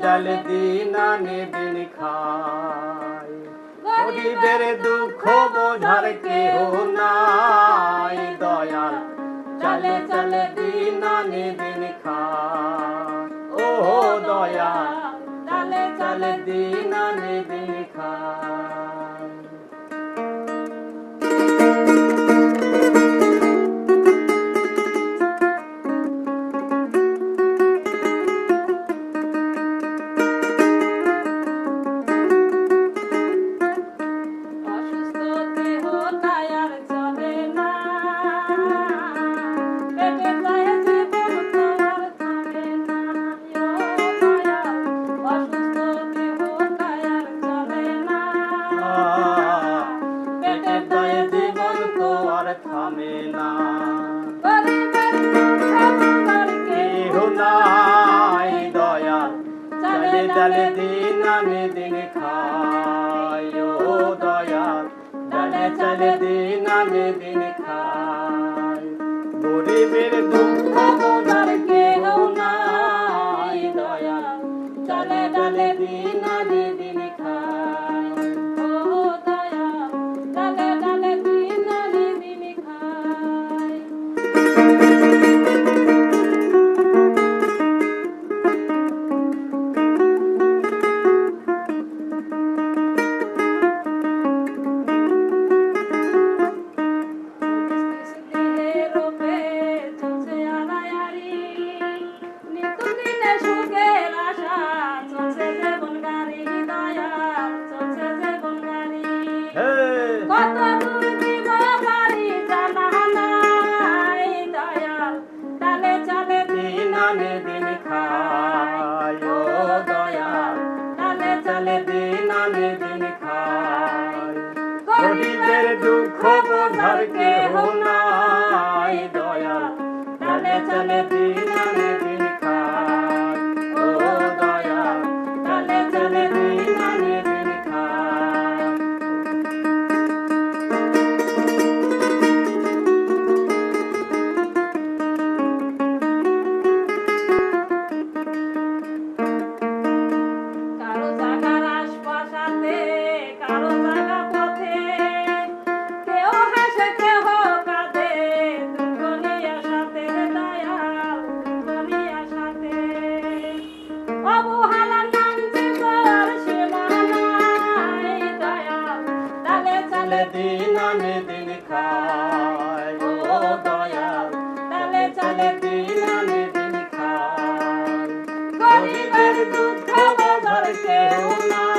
ডালে দিন আনে দিন খায়। গরিবের দুঃখ বোঝার কেহ নাই, দয়াল চালে চালে দিন আনে দিন খায়। ও দয়াল চালে চালে দিন আনে দিন খায়। থামে না, কেহ নাই দয়াল চালে চালে দিন আনে দিন খায়। ও দয়াল চালে চালে দিন আনে দিন খায়। গরিবের দুঃখ বোঝার কেহ নাই, দয়াল চালে চালে দিন আনে দিন খায়। ও দয়াল চালে চালে দিন আনে দিন খায়। দিন খায়। ও দয়াল চালে চালে দিন আনে দিন খায়। গরিবের দুঃখ বোঝার কেহ নাই, দয়াল চালে চালে দিন আনে দিন খায়। ও দয়াল চালে চালে দিন আনে দিন খায়। দিন আনে দিন খায়। ও দয়াল চালে চালে দিন আনে দিন খায়। গরিবের দুঃখ বোঝার কেহ নাই।